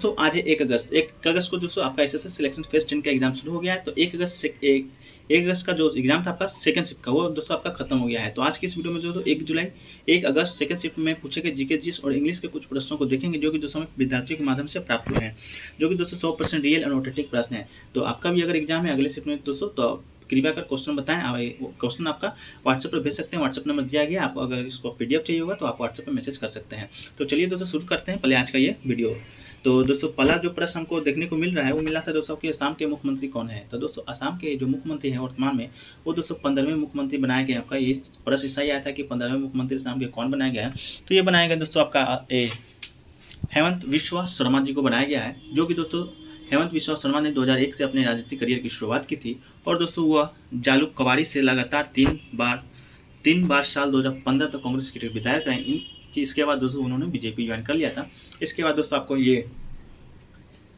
दोस्तों आज है 1 अगस्त को दोस्तों आपका एसएससी सिलेक्शन फेज 10 का एग्जाम शुरू हो गया है। तो 1 अगस्त का जो एग्जाम था आपका सेकंड शिफ्ट का, वो दोस्तों आपका खत्म हो गया है। तो आज की इस वीडियो में जो 1 अगस्त सेकंड शिफ्ट में पूछे गए जीके जीएस और इंग्लिश के कुछ प्रश्नों को देखेंगे, जो कि दोस्तों हमें विद्यार्थियों के माध्यम से प्राप्त हुए हैं, जो कि दोस्तों 100% रियल और ऑथेंटिक प्रश्न है। तो आपका भी अगर एग्जाम है अगले शिफ्ट में दोस्तों, तो कृपया कर क्वेश्चन बताएं। क्वेश्चन आपका व्हाट्सएप पर भेज सकते हैं, व्हाट्सएप नंबर दिया गया। आप अगर इसको पीडीएफ चाहिए होगा तो आप व्हाट्सएप पर मैसेज कर सकते हैं। तो चलिए दोस्तों शुरू करते हैं पहले आज का ये वीडियो। तो दोस्तों पहला जो प्रश्न हमको देखने को मिल रहा है वो मिला था दोस्तों कि असम के मुख्यमंत्री कौन है। तो दोस्तों असम के जो मुख्यमंत्री हैं वर्तमान में, वो दोस्तों 15वें मुख्यमंत्री बनाए गए। आपका ये प्रश्न ऐसा ही आया था कि 15वें मुख्यमंत्री असम के कौन बनाया गया है। तो ये बनाया गया दोस्तों आपका हेमंत बिस्वा शर्मा जी को बनाया गया है, जो कि दोस्तों हेमंत बिस्वा शर्मा ने 2001 से अपने राजनीतिक करियर की शुरुआत की थी। और दोस्तों वह जालूक कबाड़ी से लगातार तीन बार साल 2015 तक कांग्रेस के विधायक रहे। कि इसके बाद दोस्तों उन्होंने बीजेपी ज्वाइन कर लिया था। इसके बाद दोस्तों आपको ये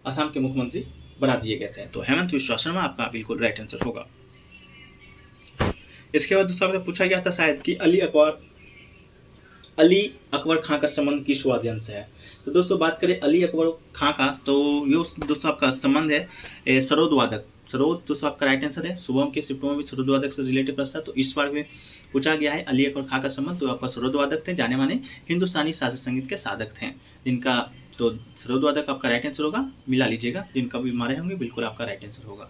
असम के मुख्यमंत्री बना दिए गए थे। तो हेमंत बिस्वा शर्मा आपका बिल्कुल राइट आंसर होगा। इसके बाद दोस्तों आपसे पूछा गया था शायद कि अली अकबर खां का संबंध किस वाद्य से है। तो दोस्तों बात करें अली अकबर खां का, तो ये दोस्तों आपका संबंध है सरोद वादक। सरोद दोस्तों आपका राइट आंसर है। शुभम के शिफ्टों में भी सरोद वादक से रिलेटेड प्रश्न था, तो इस बार में पूछा गया है अली अकबर खां का संबंध। तो आपका सरोद वादक थे, जाने माने हिंदुस्तानी शास्त्रीय संगीत के साधक थे जिनका। तो सरोद वादक आपका राइट आंसर होगा, मिला लीजिएगा, जिनका भी मारे होंगे बिल्कुल आपका राइट आंसर होगा।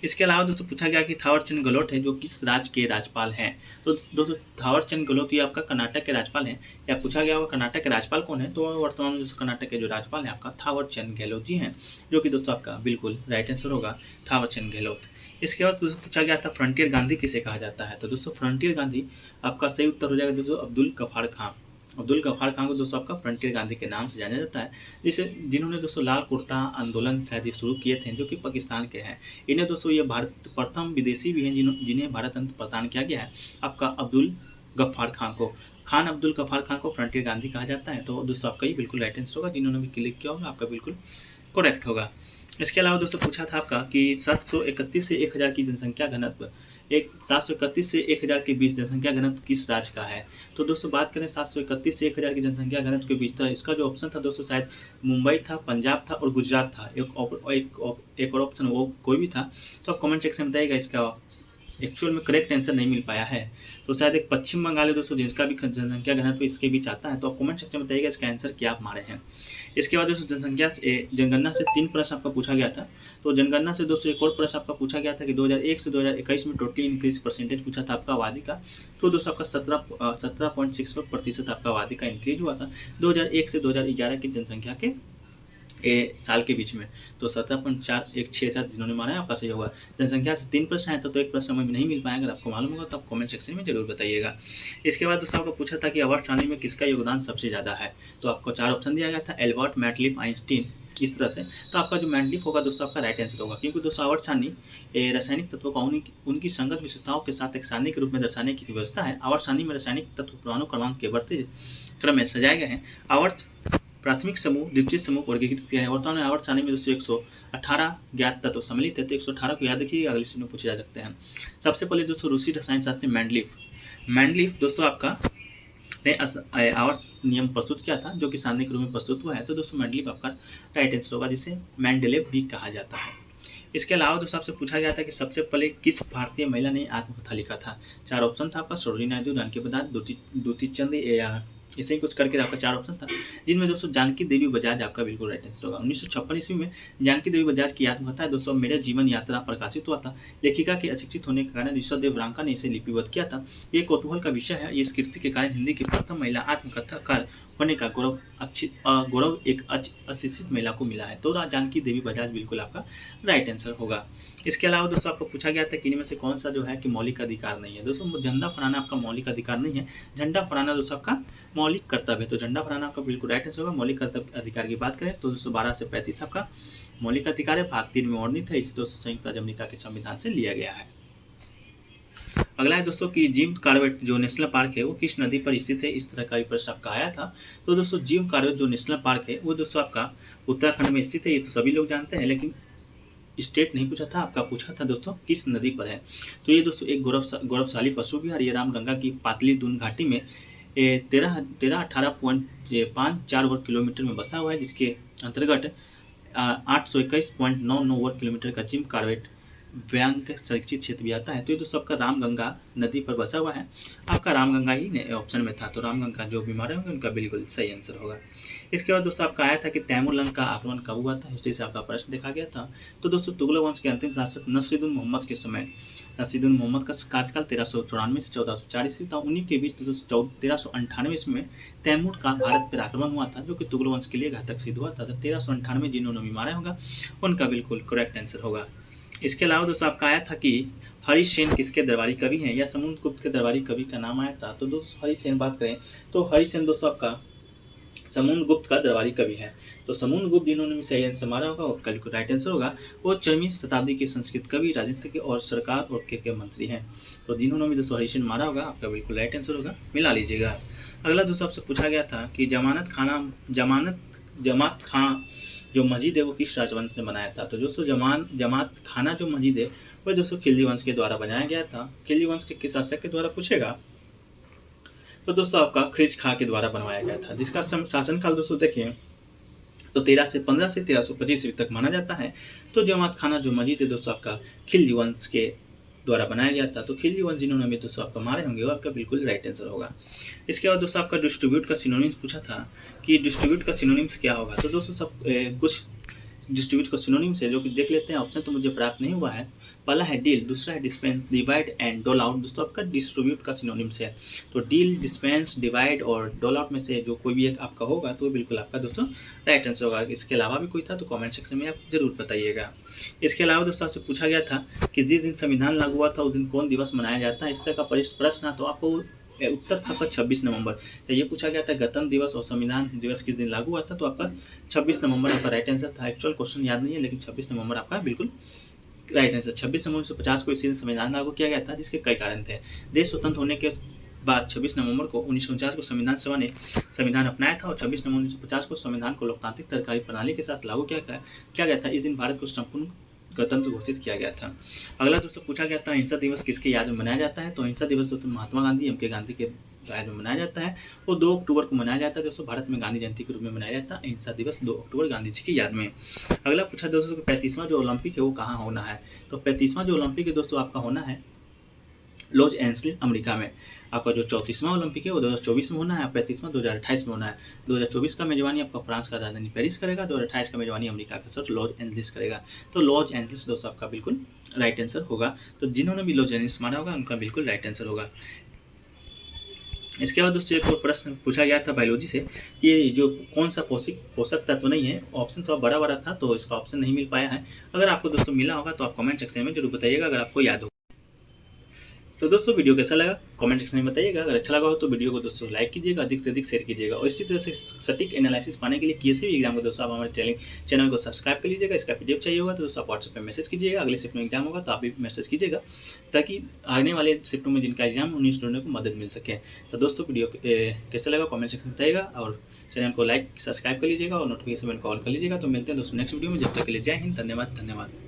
इसके अलावा दोस्तों पूछा गया कि थावरचंद गहलोत है जो किस राज्य के राज्यपाल हैं। तो दोस्तों थावरचंद गहलोत ये आपका कर्नाटक के राज्यपाल हैं। या पूछा गया होगा कर्नाटक के राज्यपाल कौन है, तो वर्तमान में दोस्तों कर्नाटक के जो राज्यपाल हैं आपका थावरचंद गहलोत जी हैं, जो कि दोस्तों आपका बिल्कुल राइट आंसर होगा थावरचंद गहलोत। इसके बाद पूछा गया था फ्रंटियर गांधी किसे कहा जाता है। तो दोस्तों फ्रंटियर गांधी आपका सही उत्तर हो जाएगा दोस्तों अब्दुल गफ्फार खां। अब्दुल गफ्फार खां को दोस्तों आपका फ्रंटियर गांधी के नाम से जाना जाता है, जिन्होंने दोस्तों लाल कुर्ता आंदोलन शायद शुरू किए थे, जो कि पाकिस्तान के हैं। इन्हें दोस्तों ये भारत प्रथम विदेशी भी हैं जिन्हें भारत रत्न प्रदान किया गया है आपका अब्दुल गफ्फार खां को। खान अब्दुल गफ्फार खां को फ्रंटियर गांधी कहा जाता है। तो दोस्तों आपका ये बिल्कुल राइट आंसर होगा। जिन्होंने भी क्लिक किया होगा आपका बिल्कुल करेक्ट होगा। इसके अलावा दोस्तों पूछा था आपका कि 731 से 1000 की जनसंख्या घनत्व 731 से 1000 के बीच जनसंख्या घनत्व किस राज्य का है। तो दोस्तों बात करें 731 से 1000 की जनसंख्या घनत्व के बीच था, इसका जो ऑप्शन था दोस्तों शायद मुंबई था, पंजाब था और गुजरात था। एक और ऑप्शन वो कोई भी था। तो आप कमेंट सेक्शन में बताइएगा, इसका एक्चुअल में करेक्ट आंसर नहीं मिल पाया है। तो शायद एक पश्चिम बंगाल है दोस्तों जिसका भी जनसंख्या घनत्व इसके बीच आता है। तो आप कमेंट सेक्शन में बताइएगा इसका आंसर क्या आप मारे हैं। इसके बाद दोस्तों जनगणना से 3 प्रश्न आपका पूछा गया था। तो जनगणना से दोस्तों एक और प्रश्न आपका पूछा गया था कि 2001 से 2021 में टोटली इंक्रीज परसेंटेज पूछा था आपका आबादी का। तो दोस्तों आपका 17.6% आपका आबादी का इंक्रीज हुआ था 2001 से 2011 की जनसंख्या के साल के बीच में। तो 17.416 जिन्होंने माना है आपका सही होगा। जनसंख्या से 3 प्रश्न आए तो एक प्रश्न हमें नहीं मिल पाया। अगर आपको मालूम होगा तो आप कमेंट सेक्शन में जरूर बताइएगा। इसके बाद दोस्तों आपको पूछा था कि आवर्त सारणी में किसका योगदान सबसे ज़्यादा है। तो आपको 4 ऑप्शन दिया गया था, एल्बर्ट, मैटलिफ, आइंस्टीन, इस तरह से। तो आपका जो मैटलिफ होगा दोस्तों आपका राइट आंसर होगा, क्योंकि दोस्तों आवर्त सारणी रासायनिक तत्वों का उनकी संगत विशेषताओं के साथ एक सारणी के रूप में दर्शाने की व्यवस्था है। आवर्त सारणी में रासायनिक तत्व परमाणु क्रमांक के बढ़ते क्रम में सजाए गए हैं। आवर्त प्राथमिक समूह, द्वितीय समूह वर्गीकृत किया है। वर्तमान में आवर्त सारणी में दोस्तों 118 ज्ञात तत्व सम्मिलित है। तो 118 को याद रखिए, अगले प्रश्न में पूछे जा सकते हैं। सबसे पहले दोस्तों रूसी रसायन शास्त्री मैंडलीफ दोस्तों आपका ने आवर्त नियम प्रस्तुत किया था, जो कि सारणी के रूप में प्रस्तुत हुआ है। तो दोस्तों मैंडलीफ आपका राइट आंसर होगा, जिसे मैंडेलेव भी कहा जाता है। इसके अलावा दोस्तों आपसे पूछा गया था कि सबसे पहले किस भारतीय महिला ने आत्मकथा लिखा था। 4 ऑप्शन था आपका, सरोजिनी नायडू, जानकी प्रसाद, द्युति चंद, या ऐसे ही कुछ करके आपका 4 ऑप्शन था, जिनमें दोस्तों जानकी देवी बजाज आपका बिल्कुल राइट आंसर होगा। 1956 ईस्वी में जानकी देवी बजाज की आत्मकथा है दोस्तों मेरा जीवन यात्रा प्रकाशित हुआ था। लेखिका के अशिक्षित होने के कारण ईश्वरदेव रांका ने इसे लिपिबद्ध किया था। ये कौतूहल का विषय है। इस कृति के कारण हिंदी की प्रथम महिला आत्मकथाकार होने का गौरव एक अशिक्षित महिला को मिला है। तो जानकी देवी बजाज बिल्कुल आपका राइट आंसर होगा। इसके अलावा दोस्तों आपको पूछा गया था कि इनमें से कौन सा जो है कि मौलिक अधिकार नहीं है। दोस्तों झंडा फहराना आपका मौलिक अधिकार नहीं है, झंडा फहराना दोस्तों आपका मौलिक कर्तव्य है। तो झंडा फहराना आपका बिल्कुल राइट आंसर होगा। मौलिक कर्तव्य अधिकार की बात करें तो दोस्तों 12 से 35 आपका मौलिक अधिकार है। भाग 3 में वर्णित है। इसे दोस्तों संयुक्त राज्य अमेरिका के संविधान से लिया गया है। अगला है दोस्तों कि जिम कॉर्बेट जो नेशनल पार्क है वो किस नदी पर स्थित है। इस तरह का भी प्रश्न आपका आया था। तो दोस्तों जिम कॉर्बेट जो नेशनल पार्क है वो दोस्तों आपका उत्तराखंड में स्थित है। ये तो सभी लोग जानते हैं, लेकिन स्टेट नहीं पूछा था, आपका पूछा था दोस्तों किस नदी पर है। तो ये दोस्तों एक गौरवशाली पशु विहार ये रामगंगा की पातली दून घाटी में ये 18.54 वर्ग किलोमीटर में बसा हुआ है, जिसके अंतर्गत 821.99 वर्ग किलोमीटर का जिम कॉर्बेट व्यंग संरक्षित क्षेत्र भी आता है। तो ये दोस्तों आपका रामगंगा नदी पर बसा हुआ है। आपका रामगंगा ही ऑप्शन में था, तो रामगंगा जो भी मारे होंगे उनका बिल्कुल सही आंसर होगा। इसके बाद दोस्तों आपका आया था कि तैमूर का आक्रमण कब हुआ था, हिस्ट्री से आपका प्रश्न देखा गया था। तो दोस्तों तुगलक वंश के अंतिम शासक नसीरुद्दीन मोहम्मद के समय, नसीरुद्दीन मोहम्मद का कार्यकाल 1394 से 1404 ईस्वी था। उन्हीं के बीच 1398 ईस्वी में तैमूर का भारत पर आक्रमण हुआ था, जो कि तुगलक वंश के लिए घातक सिद्ध हुआ था। 1398 जिन्होंने भी मारा होगा उनका बिल्कुल करेक्ट आंसर होगा। इसके अलावा दोस्तों आपका आया था कि हरिसेन किसके दरबारी कवि हैं, या समुद्रगुप्त के दरबारी कवि का नाम आया था। तो दोस्तों हरिसेन बात करें तो हरिसेन दोस्तों आपका समुद्रगुप्त का दरबारी कवि है। तो समुद्रगुप्त जिन्होंने भी सही आंसर मारा होगा और बिल्कुल राइट आंसर होगा, वो 4वीं शताब्दी के संस्कृत कवि, राजनीतिज्ञ और सरकार और के मंत्री हैं। तो जिन्होंने भी दोस्तों हरिसेन मारा होगा आपका बिल्कुल राइट आंसर होगा, मिला लीजिएगा। अगला दोस्तों आपसे पूछा गया था कि जमात खां जो मस्जिद है वो किस राजवंश ने बनाया था। तो दोस्तों जमात खाना जो मस्जिद है वह दोस्तों खिलजी वंश के द्वारा बनाया गया था। खिलजी वंश के किस शासक के द्वारा पूछेगा, तो दोस्तों आपका ख्रीज खां के द्वारा बनवाया गया था, जिसका शासनकाल दोस्तों देखें तो 1315 से 1325 ईस्वी तक माना जाता है। तो जमात खाना जो मस्जिद है दोस्तों आपका खिलजी वंश के द्वारा बनाया गया था। तो खिलजी वंश जिन्होंने भी दोस्तों आपका मारे होंगे वो आपका बिल्कुल राइट आंसर होगा। इसके बाद दोस्तों आपका डिस्ट्रीब्यूट का सिनोनिम्स पूछा था कि डिस्ट्रीब्यूट का सिनोनिम्स क्या होगा। तो दोस्तों सब कुछ डिस्ट्रीब्यूट का सिनोनिम्स है जो कि देख लेते हैं। ऑप्शन तो मुझे प्राप्त नहीं हुआ है। पहला है डील, दूसरा है डिस्पेंस, डिवाइड एंड डोल आउट। दोस्तों आपका डिस्ट्रीब्यूट का सिनोनिम्स है। तो डील, डिस्पेंस, डिवाइड और डोल आउट में से जो कोई भी एक आपका होगा तो बिल्कुल आपका दोस्तों राइट आंसर होगा। इसके अलावा भी कोई था तो कमेंट सेक्शन में आप जरूर बताइएगा। इसके अलावा दोस्तों आपसे पूछा गया था कि जिस दिन संविधान लागू हुआ था उस दिन कौन दिवस मनाया जाता है। इससे का प्रश्न तो आपको उत्तर था आपका 26 नवंबर। तो ये पूछा गया था गणतंत्र दिवस और संविधान दिवस किस दिन लागू हुआ था, तो आपका 26 नवंबर आपका राइट आंसर था। एक्चुअल क्वेश्चन याद नहीं है, लेकिन 26 नवंबर आपका बिल्कुल राइट आंसर। 26 नवंबर 1950 को इसी दिन संविधान लागू किया गया था, जिसके कई कारण थे। देश स्वतंत्र होने के बाद 26 नवंबर को 1949 को संविधान सभा ने संविधान अपनाया था और 26 नवंबर 1950 को संविधान को लोकतांत्रिक सरकारी प्रणाली के साथ लागू किया गया था। इस दिन भारत को संपूर्ण गणतंत्र घोषित किया गया था। अगला दोस्तों पूछा गया था अहिंसा दिवस किसके याद में मनाया जाता है। तो अहिंसा दिवस दोस्तों महात्मा गांधी एम.के. गांधी के याद में मनाया जाता है। वो 2 अक्टूबर को मनाया जाता है। दोस्तों भारत में गांधी जयंती के रूप में मनाया जाता है अहिंसा दिवस 2 अक्टूबर गांधी जी की याद में। अगला पूछा दोस्तों 35वां जो ओलंपिक है वो कहाँ होना है। तो 35वां जो ओलंपिक है दोस्तों आपका होना है लॉस एंजलिस अमेरिका में। आपका जो 34वां ओलंपिक है वो 2024 में होना है, 35वां 2028 में होना है। 2024 का मेजबानी आपका फ्रांस का राजधानी पेरिस करेगा, 2028 का मेजबानी अमेरिका का शहर लॉस एंजलिस करेगा। तो लॉस एंजलिस दोस्तों आपका बिल्कुल राइट आंसर होगा। तो जिन्होंने भी लॉस एंजलिस माना होगा उनका बिल्कुल राइट आंसर होगा। इसके बाद दोस्तों एक और प्रश्न पूछा गया था बायोलॉजी से कि जो कौन सा पोषक तत्व नहीं है। ऑप्शन थोड़ा बड़ा था तो इसका ऑप्शन नहीं मिल पाया है। अगर आपको दोस्तों मिला होगा तो आप कमेंट सेक्शन में जरूर बताइएगा अगर आपको याद हो। तो दोस्तों वीडियो कैसा लगा कमेंट सेक्शन में बताइएगा। अगर अच्छा लगा हो तो वीडियो को दोस्तों लाइक कीजिएगा, अधिक से अधिक शेयर कीजिएगा। और इसी तरह से सटीक एनालिसिस पाने के लिए किसी भी एग्जाम को दोस्तों आप हमारे चैनल को सब्सक्राइब कर लीजिएगा। इसका पीडीएफ चाहिए होगा तो दोस्तों आप व्हाट्सएप पर मैसेज कीजिएगा। अगले शिफ्ट में एग्जाम होगा तो आप भी मैसेज कीजिएगा ताकि आने वाले शिफ्टों में जिनका एग्जाम उन्हीं स्टूडेंटों को मदद मिल सके। तो दोस्तों वीडियो कैसा लगा कमेंट सेक्शन में बताइएगा और चैनल को लाइक सब्सक्राइब कर लीजिएगा और नोटिफिकेशन बेल को ऑन कर लीजिएगा। तो मिलते हैं दोस्तों नेक्स्ट वीडियो में। जब तक के लिए जय हिंद, धन्यवाद।